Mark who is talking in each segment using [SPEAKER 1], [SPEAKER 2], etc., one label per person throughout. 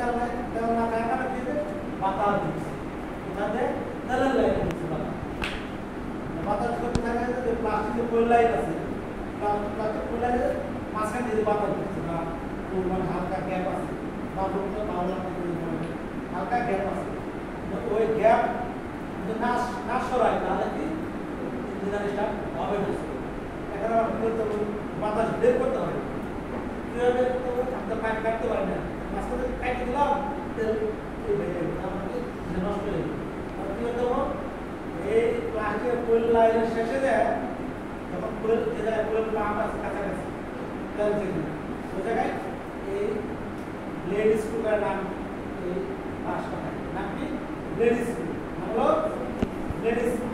[SPEAKER 1] না থাকে না কি বাতাস দিচ্ছে তাতে নালা লাইন দিচ্ছে বাতাস করতে থাকে যে প্লাস্টিকের কোল লাইন আছে প্লাস্টিক কোল লাইন মাঝখান দিয়ে বাতাস দিচ্ছে না মানে হালকা গ্যাপ আছে বাথরুমটা বাউলা হালকা গ্যাপ আছে ওই গ্যাপ না সরাই তাহলে কি জিনিসটা হবে না এখানে বাতাস বের করতে হবে কিভাবে করতে হবে আমরা পাইপ কাটতে পারি না মাঝখানে কাটতে দিলাম নষ্ট হয়ে আর কি করতে হবে এই প্লাস্টিকের কোল লাইনের শেষে যায় যখন কোল যে জায়গায় কোল পাম্প আছে কাছাকাছি ওই জায়গায় এই ব্লেড স্ক্রুটার নাম এই পাঁচটা থাকে নাম কি ব্লেড স্ক্রু হলো ব্লেড স্ক্রু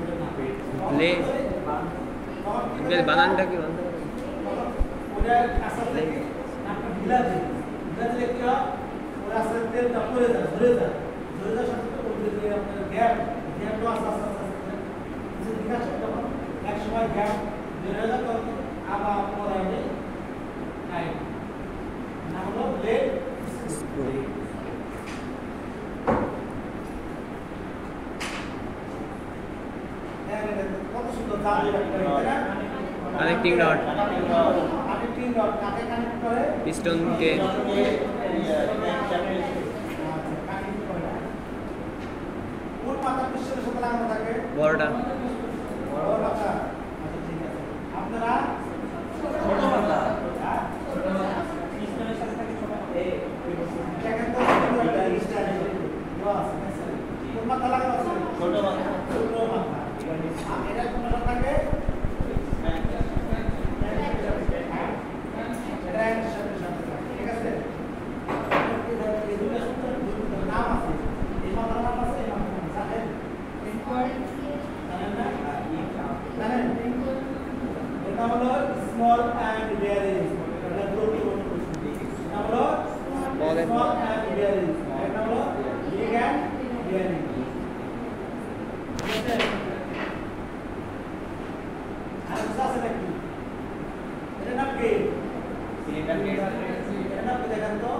[SPEAKER 2] ব্লেড বানানটা কি বলতে
[SPEAKER 1] ওটা আসল থেকে নামটা ঢিলা দিই কি হয় ওরা আসলে তেলটা পড়ে যায় ধরে যায় সাথে ওই যে আপনার গ্যাপটা আস্তে আস্তে কিছু দিন আসে তখন এক সময় গ্যাপ বের হয়ে যায় তখন আবার পড়ায় নেই নাম হলো ব্লেড স্ক্রু কত সুন্দর
[SPEAKER 2] কানেক্টিং রড
[SPEAKER 1] কাকে কানেক্ট করে
[SPEAKER 2] পিস্টন কে
[SPEAKER 1] কোন পাতা পিস্টনের সাথে লাগানো থাকে
[SPEAKER 2] বড়টা
[SPEAKER 1] বড় পাতা আচ্ছা ঠিক আছে আপনারা ছোট পাতা ছোট পাতা পিস্টনের সাথে থাকে ছোট এই দেখেন তো কোন পাতা লাগানো আছে ছোট পাতা এটা কোন পাতা থাকে ঠিক আছে নাম আছে এই মাথার নাম আছে এই মাথার নাম জানেন জানেন এটা হলো স্মল অ্যান্ড বেয়ারিং এটা গুরুত্বপূর্ণ হলো স্মল অ্যান্ড বেয়ারিং এটা হলো বিগ অ্যান্ড বেয়ারিং আর আছে নাকি এটা নাম কি সিলিন্ডার এটা নাম কি দেখেন তো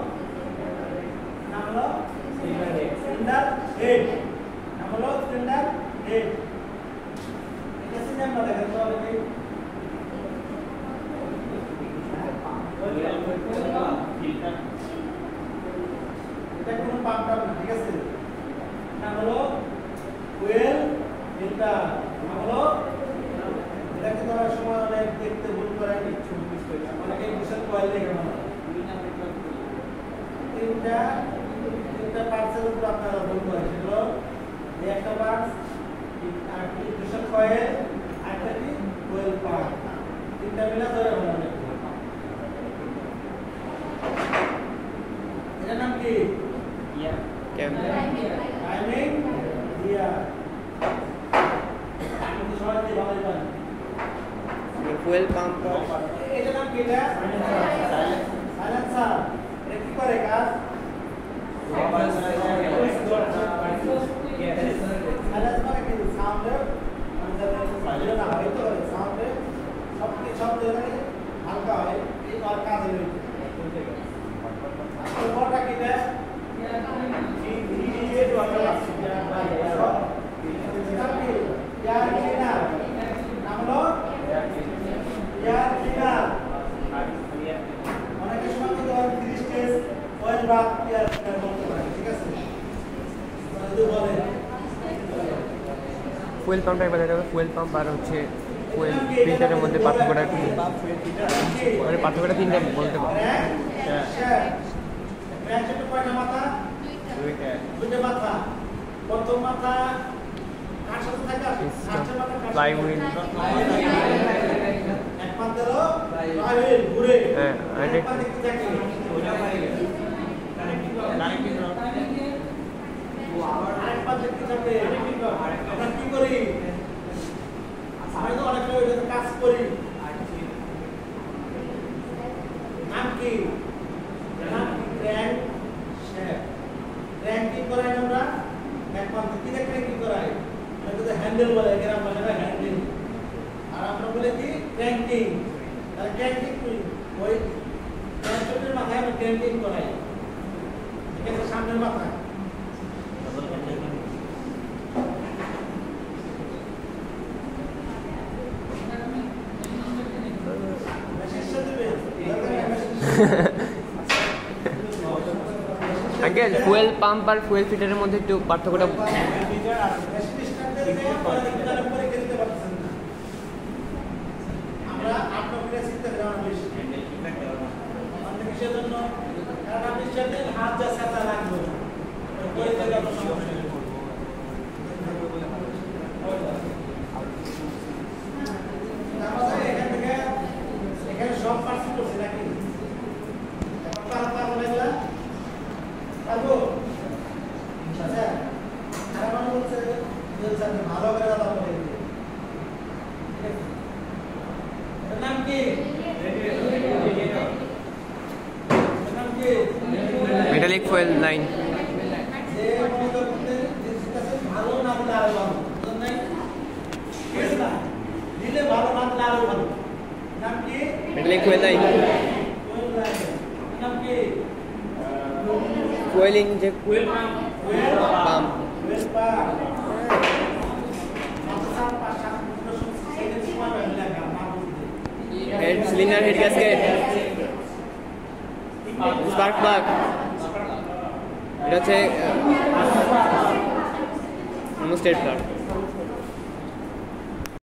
[SPEAKER 1] নাম হলো সিলিন্ডার হেড নাম হলো সিলিন্ডার হেড এটা সিলিন্ডার দেখেন তো আপনি এটা কোনো পাম্প না ঠিক আছে নাম হলো ওয়েল ফিল্টার নাম হলো এটাকে ধরার সময় অনেক দেখতে ভুল করে কিছু মিস করে অনেকে বিশাল কয়েল দেখে মনে তিনটা পার্টসের উপর আপনারা ভুল করে সেগুলো এই একটা পার্টস আর কি বিশাল কয়েল আরেকটা কি কোয়েল পার্ট তিনটা মিলে ধরে মনে এটার নাম কি টাইমিং গিয়ার আপনি সবাই কি ভালো জানেন
[SPEAKER 2] ফুয়েল পাম্প
[SPEAKER 1] এটার নাম কি এটা সাইলেন্সার এটা কি করে কাজ সাইলেন্সার মানে কি সাউন্ডে মানে না হয় তো সাউন্ডে শব্দ এখানে হালকা হয় এই আর কাজ হয়ে তো বড়টা কি এটা এই ওয়াটার আছে यार क्लीनर नाम হলো यार क्लीनर অনেক সময় কিন্তু 30 স্টেজ অয়েল বাথ ইয়ার ক্লিনার করতে পারে ঠিক আছে যদি বলে
[SPEAKER 2] ফুয়েল পাম্পটা একবার দেখা ফুয়েল পাম্প আর হচ্ছে ফুয়েল ফিল্টারের মধ্যে পার্থক্যটা কি মানে পার্থক্যটা তিনটা বলতে পারো
[SPEAKER 1] ব্র্যাকেটে কয়টা মাথা দুইটা মাথা প্রথম মাথা কার সাথে থাকে কাঁচের মাথা
[SPEAKER 2] ফ্লাই হুইল
[SPEAKER 1] এক পাতেরও ফ্লাই হুইল ঘুরে
[SPEAKER 2] হ্যাঁ এটা
[SPEAKER 1] এক পাতে কি থাকে ওটা বাইরে কানেক্টিং রড আরেক পাতে কি থাকে আমরা কি করি আমি তো অনেক লোক এটা কাজ করি নাম কি ক্র্যাঙ্ক শ্যাফট ক্র্যাঙ্কিং করাই আমরা একমাত্র কি ক্র্যাঙ্কিং করাই এটা হ্যান্ডেল বলে গ্রাম ভাষায় হ্যান্ডেল আর আমরা বলে কি ক্র্যাঙ্কিং আর ক্র্যাঙ্কিং ওই ক্র্যাঙ্কের মাথায় আমরা ক্র্যাঙ্কিং করাই ঠিক এটা সামনের মাথা
[SPEAKER 2] আঙ্কেল ফুয়েল পাম্প আর ফুয়েল ফিল্টারের মধ্যে একটু পার্থক্যটা
[SPEAKER 1] আমরা আপনাকে চিন্তা করা বেশি জন্য কারণ আপনি সাথে হাত যা সাথে লাগবে ওই থেকে আপনার সমস্যা আমাদের এখানে সব পার্সি করছে নাকি পারবো আচ্ছা আর আমার বলছে ভালো করে কথা বলে নাম কি
[SPEAKER 2] মেটালিক ফুয়েল লাইন
[SPEAKER 1] ভালো না দিলে আরো ভালো দিলে ভালো না দিলে আরো ভালো নাম কি
[SPEAKER 2] মেটালিক ফুয়েল লাইন
[SPEAKER 1] নাম কি
[SPEAKER 2] ফুয়েলিং যে
[SPEAKER 1] fuel pump
[SPEAKER 2] head cylinder head gasket spark plug এটা হচ্ছে স্টেট প্লাগ